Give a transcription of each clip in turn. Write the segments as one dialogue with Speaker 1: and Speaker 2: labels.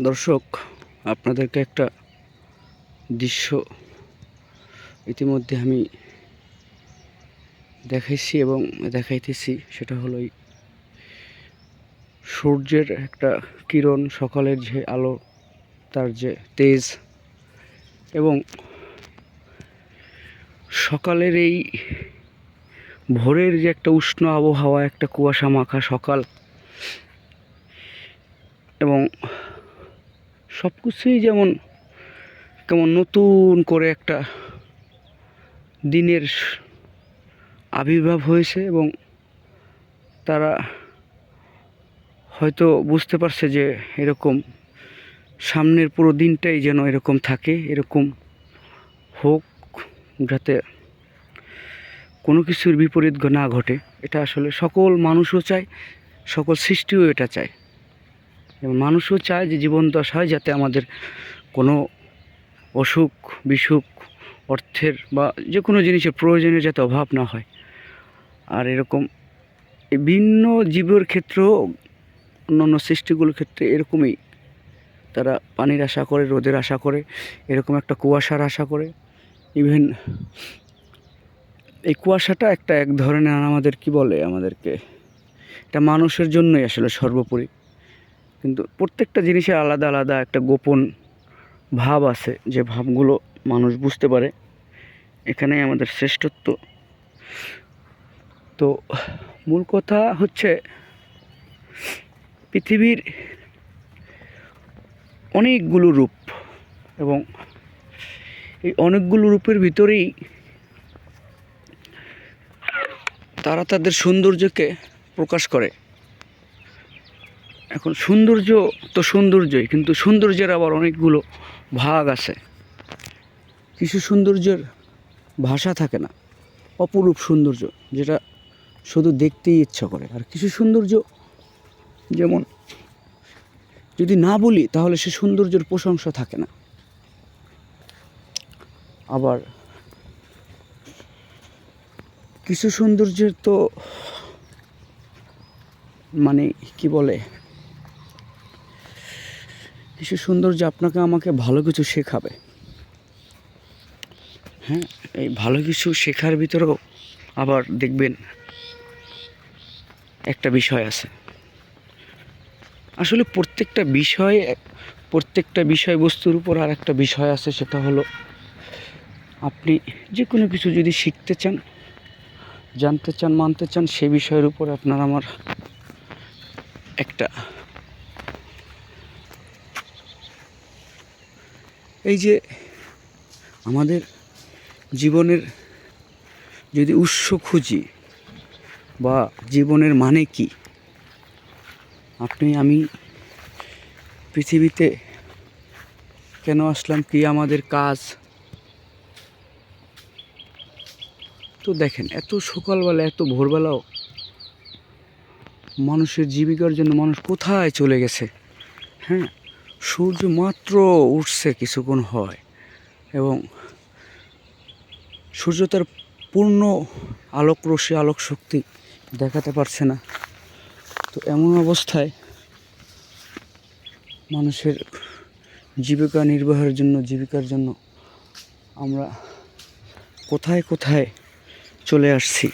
Speaker 1: দর্শক, আপনাদেরকে একটা দৃশ্য ইতিমধ্যে আমি দেখাইছি এবং দেখাইতেছি। সেটা হলো সূর্যের একটা কিরণ, সকালের যে আলো, তার যে তেজ, এবং সকালের এই ভোরের যে একটা উষ্ণ আবহাওয়া, একটা কুয়াশা মাখা সকাল, এবং সব কিছুই যেমন কেমন নতুন করে একটা দিনের আবির্ভাব হয়েছে, এবং তারা হয়তো বুঝতে পারছে যে এরকম সামনের পুরো দিনটাই যেন এরকম থাকে, এরকম হোক, যাতে কোনো কিছুর বিপরীত না ঘটে। এটা আসলে সকল মানুষও চায়, সকল সৃষ্টিও এটা চায়, এবং মানুষও চায় যে জীবন দশায় যাতে আমাদের কোনো অসুখ বিসুখ, অর্থের বা যে কোনো জিনিসের প্রয়োজনে যাতে অভাব না হয়। আর এরকম ভিন্ন জীবের ক্ষেত্রেও, অন্যান্য সৃষ্টিগুলোর ক্ষেত্রে এরকমই, তারা পানির আশা করে, রোদের আশা করে, এরকম একটা কুয়াশার আশা করে। ইভেন এই কুয়াশাটা এক ধরনের আমাদের কি বলে, আমাদেরকে এটা মানুষের জন্যই আসলে সর্বোপরি। কিন্তু প্রত্যেকটা জিনিসের আলাদা আলাদা একটা গোপন ভাব আছে, যে ভাবগুলো মানুষ বুঝতে পারে। এখানেই আমাদের শ্রেষ্ঠত্ব। তো মূল কথা হচ্ছে, পৃথিবীর অনেকগুলো রূপ, এবং এই অনেকগুলো রূপের ভিতরেই তারা তাদের সৌন্দর্যকে প্রকাশ করে। এখন সৌন্দর্য তো সৌন্দর্যই, কিন্তু সৌন্দর্যের আবার অনেকগুলো ভাগ আছে। কিছু সৌন্দর্যের ভাষা থাকে না, অপরূপ সৌন্দর্য, যেটা শুধু দেখতেই ইচ্ছা করে। আর কিছু সৌন্দর্য যেমন যদি না বলি তাহলে সে সৌন্দর্যের প্রশংসা থাকে না। আবার কিছু সৌন্দর্যের তো মানে কি বলে, কিছু সৌন্দর্য আপনাকে আমাকে ভালো কিছু শেখাবে। হ্যাঁ, এই ভালো কিছু শেখার ভিতরেও আবার দেখবেন একটা বিষয় আছে। আসলে প্রত্যেকটা বিষয়বস্তুর উপর আর একটা বিষয় আছে, সেটা হলো আপনি যে কোনো কিছু যদি শিখতে চান, জানতে চান, মানতে চান, সে বিষয়ের উপর আপনার আমার একটা, এই যে আমাদের জীবনের যদি উৎস খুঁজি বা জীবনের মানে কি, আপনি আমি পৃথিবীতে কেন আসলাম, কি আমাদের কাজ, তো দেখেন এত সকালবেলা, এত ভোরবেলাও মানুষের জীবিকার জন্য মানুষ কোথায় চলে গেছে। হ্যাঁ, সূর্য মাত্র উঠছে কিছুক্ষণ হয়, এবং সূর্য তার পূর্ণ আলোক রশ্মি, আলোক শক্তি দেখাতে পারছে না। তো এমন অবস্থায় মানুষের জীবিকা নির্বাহের জন্য, জীবিকার জন্য আমরা কোথায় কোথায় চলে আসছি।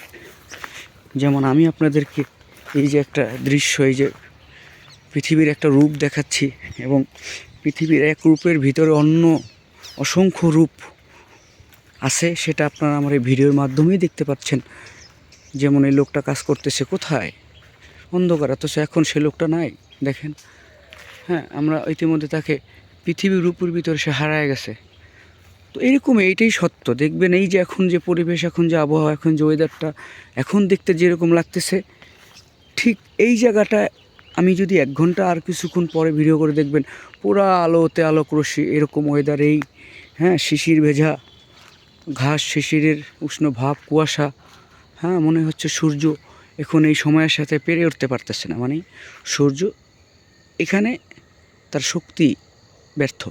Speaker 1: যেমন আমি আপনাদেরকে এই যে একটা দৃশ্য, এই যে পৃথিবীর একটা রূপ দেখাচ্ছি, এবং পৃথিবীর এক রূপের ভিতরে অন্য অসংখ্য রূপ আছে, সেটা আপনারা আমার এই ভিডিওর মাধ্যমেই দেখতে পাচ্ছেন। যেমন এই লোকটা কাজ করতেছে কোথায়, অন্ধকার, অথচ এখন সে লোকটা নাই, দেখেন। হ্যাঁ, আমরা ইতিমধ্যে তাকে পৃথিবীর রূপের ভিতরে সে হারায় গেছে। তো এরকম এইটাই সত্য। দেখবেন এই যে এখন যে পরিবেশ, এখন যে আবহাওয়া, এখন যে ওয়েদারটা, এখন দেখতে যেরকম লাগতেছে, ঠিক এই জায়গাটা আমি যদি 1 ঘন্টা আর কিছুক্ষণ পরে ভিডিও করে দেখবেন পুরা আলোতে আলোক রশ্মি, এরকম ওয়েদার, এই হ্যাঁ শিশির ভেজা ঘাস, শিশিরের উষ্ণ ভাব, কুয়াশা, হ্যাঁ মনে হচ্ছে সূর্য এখন এই সময়ের সাথে পেরে উঠতে পারতেছে না, মানে সূর্য এখানে তার শক্তি ব্যর্থ।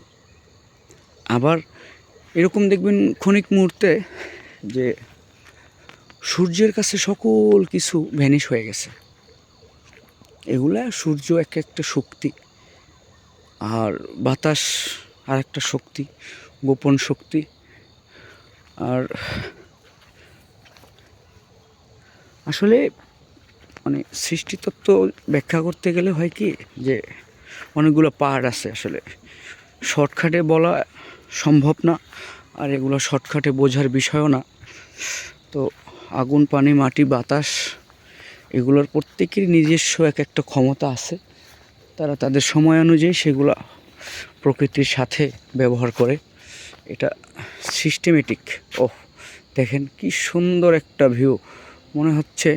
Speaker 1: আবার এরকম দেখবেন ক্ষণিক মুহূর্তে যে সূর্যের কাছে সকল কিছু ভ্যানিশ হয়ে গেছে। এগুলা সূর্য একটা শক্তি। আর বাতাস আর একটা শক্তি, গোপন শক্তি। আর আসলে মানে সৃষ্টিতত্ত্ব ব্যাখ্যা করতে গেলে হয় কি যে অনেকগুলো পার্ট আছে, আসলে শর্টকাটে বলা সম্ভব না, আর এগুলো শর্টকাটে বোঝার বিষয়ও না। তো আগুন, পানি, মাটি, বাতাস এগুলোর প্রত্যেকেরই নিজস্ব এক একটা ক্ষমতা আছে। তারা তাদের সময় অনুযায়ী সেগুলো প্রকৃতির সাথে ব্যবহার করে। এটা সিস্টেমেটিক। ওহ, দেখেন কি সুন্দর একটা ভিউ। মনে হচ্ছে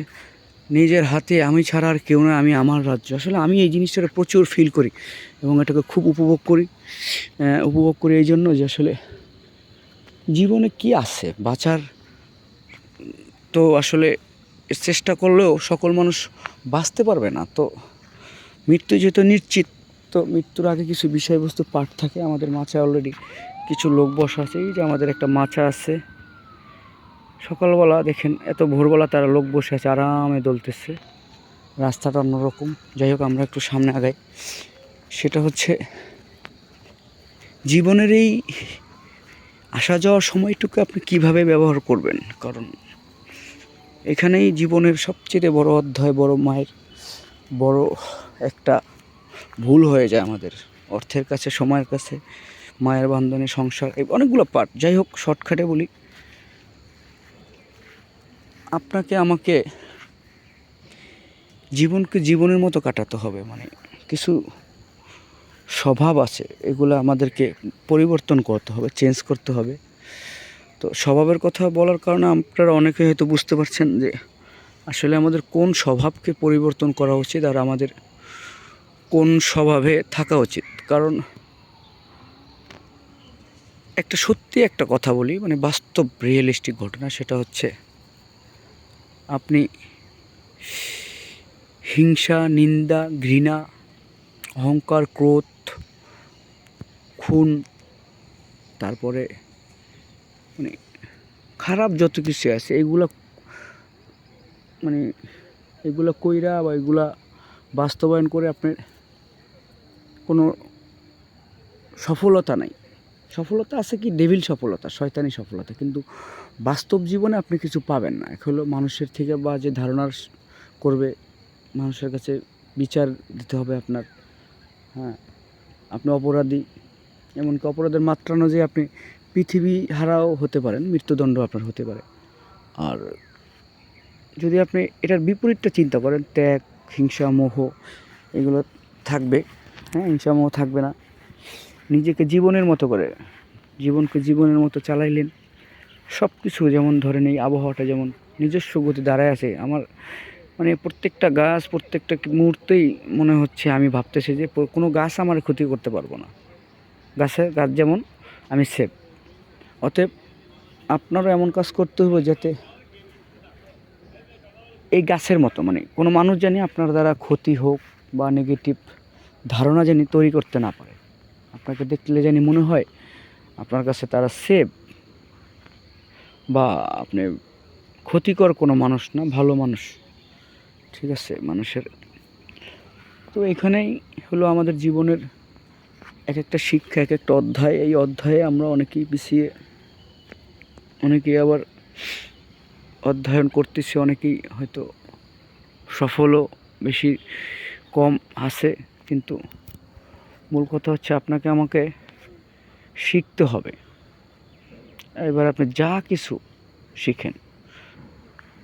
Speaker 1: নিজের হাতে আমি ছাড়া আর কেউ না, আমি আমার রাজ্য। আসলে আমি এই জিনিসটা প্রচুর ফিল করি এবং এটাকে খুব উপভোগ করি এই জন্য যে আসলে জীবনে কি আছে বাঁচার, তো আসলে চেষ্টা করলেও সকল মানুষ বাঁচতে পারবে না। তো মৃত্যু যেহেতু নিশ্চিত, তো মৃত্যুর আগে কিছু বিষয়বস্তু পাঠ থাকে। আমাদের মাচায় অলরেডি কিছু লোক বসা আছে। এই যে আমাদের একটা মাচা আছে, সকালবেলা দেখেন এত ভোরবেলা তারা লোক বসে আছে, আরামে দলতেছে। রাস্তাটা অন্যরকম। যাই হোক, আমরা একটু সামনে আগাই। সেটা হচ্ছে জীবনের এই আসা যাওয়ার সময়টুকু আপনি কিভাবে ব্যবহার করবেন, কারণ এখানেই জীবনের সবচেয়ে বড় অধ্যায়, বড় মায়ের বড় একটা ভুল হয়ে যায় আমাদের। অর্থের কাছে, সময়ের কাছে, মায়ের বান্ধনে, সংসার, এই অনেকগুলো পার্ট। যাই হোক, শর্টকাটে বলি, আপনাকে আমাকে জীবনকে জীবনের মতো কাটাতে হবে। মানে কিছু স্বভাব আছে, এগুলো আমাদেরকে পরিবর্তন করতে হবে, চেঞ্জ করতে হবে। তো স্বভাবের কথা বলার কারণে আপনারা অনেকে হয়তো বুঝতে পারছেন যে আসলে আমাদের কোন স্বভাবকে পরিবর্তন করা উচিত আর আমাদের কোন স্বভাবে থাকা উচিত। কারণ একটা কথা বলি, মানে বাস্তব রিয়েলিস্টিক ঘটনা, সেটা হচ্ছে আপনি হিংসা, নিন্দা, ঘৃণা, অহংকার, ক্রোধ, খুন, তারপরে মানে খারাপ যত কিছু আছে এগুলা কইরা বা এগুলা বাস্তবায়ন করে আপনার কোনো সফলতা নাই। সফলতা আছে কি, ডেভিল সফলতা, শয়তানি সফলতা, কিন্তু বাস্তব জীবনে আপনি কিছু পাবেন না। এক হলো মানুষের থেকে বা যে ধারণার করবে, মানুষের কাছে বিচার দিতে হবে আপনার। হ্যাঁ, আপনি অপরাধী, এমনকি অপরাধের মাত্রা অনুযায়ী আপনি পৃথিবী হারাও হতে পারেন, মৃত্যুদণ্ড আপনার হতে পারে। আর যদি আপনি এটার বিপরীতটা চিন্তা করেন, ত্যাগ, হিংসা, মোহ এগুলো থাকবে। হ্যাঁ, হিংসা মোহ থাকবে না। নিজেকে জীবনকে জীবনের মতো চালাইলেন। সব কিছু যেমন ধরেন, এই আবহাওয়াটা যেমন নিজস্ব গতি দাঁড়ায় আছে। আমার মানে প্রত্যেকটা গাছ, প্রত্যেকটা মুহূর্তেই মনে হচ্ছে আমি ভাবতেছি যে কোনো গাছ আমার ক্ষতি করতে পারবো না। গাছ যেমন আমি সেফ। অতএব আপনারও এমন কাজ করতে হবে যাতে এই গাছের মতো, মানে কোনো মানুষ জানি আপনার দ্বারা ক্ষতি হোক বা নেগেটিভ ধারণা জানি তৈরি করতে না পারে। আপনাকে দেখলে জানি মনে হয় আপনার কাছে তারা সেফ, বা আপনি ক্ষতিকর কোনো মানুষ না, ভালো মানুষ। ঠিক আছে, মানুষের তো এখানেই হলো আমাদের জীবনের এক একটা শিক্ষা, এক একটা অধ্যায়। এই অধ্যায়ে আমরা অনেকেই পিছিয়ে, অনেকেই আবার অধ্যয়ন করতেছি, অনেকেই হয়তো সফলও বেশি কম আছে। কিন্তু মূল কথা হচ্ছে আপনাকে আমাকে শিখতে হবে। এবার আপনি যা কিছু শিখেন,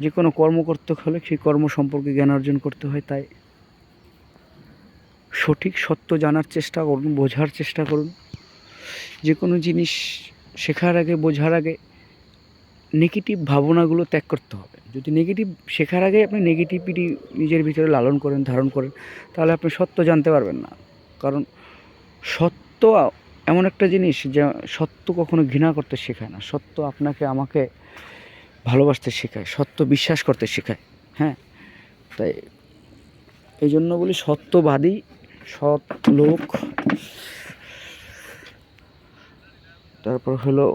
Speaker 1: যে কোনো কর্ম করতে হলে সেই কর্ম সম্পর্কে জ্ঞান অর্জন করতে হয়। তাই সঠিক সত্য জানার চেষ্টা করুন, বোঝার চেষ্টা করুন। যে কোনো জিনিস শেখার আগে, বোঝার আগে নেগেটিভ ভাবনাগুলো ত্যাগ করতে হবে। যদি শেখার আগে আপনি নেগেটিভিটি নিজের ভিতরে লালন করেন, ধারণ করেন, তাহলে আপনি সত্য জানতে পারবেন না। কারণ সত্য এমন একটা জিনিস যা সত্য কখনো ঘৃণা করতে শেখায় না। সত্য আপনাকে আমাকে ভালোবাসতে শেখায়, সত্য বিশ্বাস করতে শেখায়। হ্যাঁ, তাই এই জন্য বলি, সত্যবাদী, সৎ লোক, তারপর হলো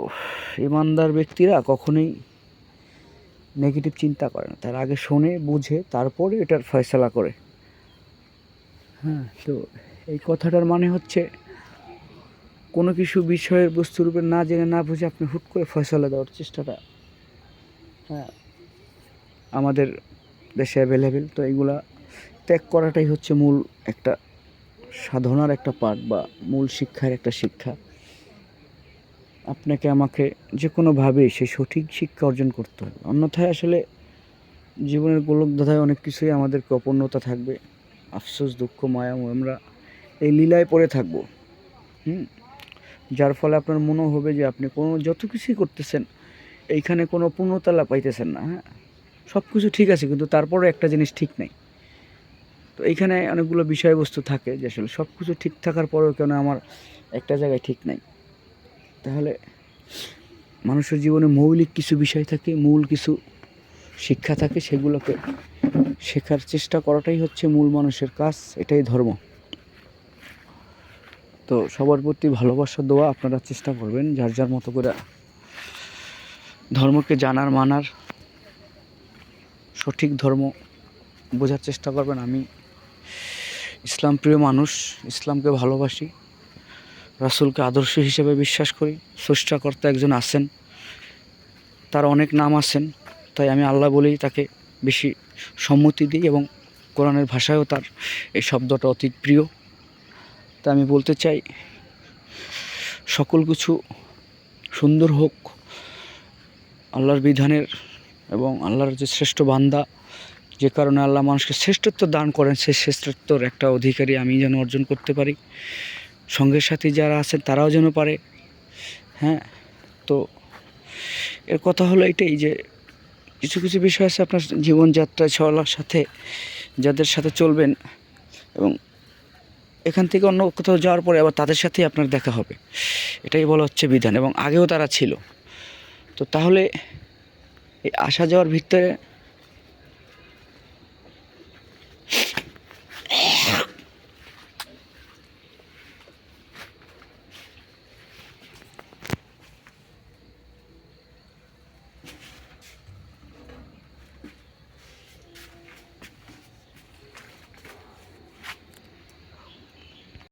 Speaker 1: ইমানদার ব্যক্তিরা কখনোই নেগেটিভ চিন্তা করে না। তার আগে শোনে, বুঝে, তারপরে এটার ফয়সালা করে। হ্যাঁ, তো এই কথাটার মানে হচ্ছে কোনো কিছু বিষয়ের বস্তুর উপর না জেনে না বুঝে আপনি হুট করে ফয়সালা দেওয়ার চেষ্টাটা, হ্যাঁ, আমাদের দেশে অ্যাভেলেবেল। তো এইগুলা ত্যাগ করাটাই হচ্ছে মূল একটা সাধনার একটা পার্ট বা মূল শিক্ষার একটা শিক্ষা। আপনাকে আমাকে যে কোনোভাবে সেই সঠিক শিক্ষা অর্জন করতে হবে, অন্যথায় আসলে জীবনের গোলকধাঁধায় অনেক কিছুই আমাদেরকে অপূর্ণতা থাকবে, আফসোস, দুঃখ, মায়া, আমরা এই লীলায় পড়ে থাকবো। যার ফলে আপনার মনে হবে যে আপনি কোনো যত কিছুই করতেছেন এইখানে কোনো পূর্ণতা পাইতেছেন না। হ্যাঁ, সব কিছু ঠিক আছে, কিন্তু তারপরে একটা জিনিস ঠিক নেই। তো এইখানে অনেকগুলো বিষয়বস্তু থাকে যে আসলে সব কিছু ঠিক থাকার পরেও কেন আমার একটা জায়গায় ঠিক নাই। তাহলে মানুষের জীবনে মৌলিক কিছু বিষয় থাকে, মূল কিছু শিক্ষা থাকে, সেগুলোকে শেখার চেষ্টা করাটাই হচ্ছে মূল মানুষের কাজ, এটাই ধর্ম। তো সবার প্রতি ভালোবাসা দেওয়া, আপনারা চেষ্টা করবেন যার যার মতো করে ধর্মকে জানার, মানার, সঠিক ধর্ম বোঝার চেষ্টা করবেন। আমি ইসলাম প্রিয় মানুষ, ইসলামকে ভালোবাসি, রাসূলকে আদর্শ হিসেবে বিশ্বাস করি। স্রষ্টাকর্তা একজন আছেন, তার অনেক নাম আছেন, তাই আমি আল্লাহ বলেই তাকে বেশি সম্মতি দিই এবং কোরআনের ভাষায়ও তার এই শব্দটা অতি প্রিয়। তা আমি বলতে চাই সকল কিছু সুন্দর হোক আল্লাহর বিধানের, এবং আল্লাহর যে শ্রেষ্ঠ বান্দা, যে কারণে আল্লাহ মানুষকে শ্রেষ্ঠত্ব দান করেন, সেই শ্রেষ্ঠত্বর একটা অধিকারী আমি যেন অর্জন করতে পারি, সঙ্গের সাথী যারা আছেন তারাও যেন পারে। হ্যাঁ, তো এর কথা হলো এটাই যে কিছু কিছু বিষয় আছে আপনার জীবনযাত্রায় চলার সাথে, যাদের সাথে চলবেন এবং এখান থেকে অন্য কোথাও যাওয়ার পরে আবার তাদের সাথেই আপনার দেখা হবে, এটাই বলা হচ্ছে বিধান, এবং আগেও তারা ছিল। তো তাহলে এই আসা যাওয়ার ভিতরে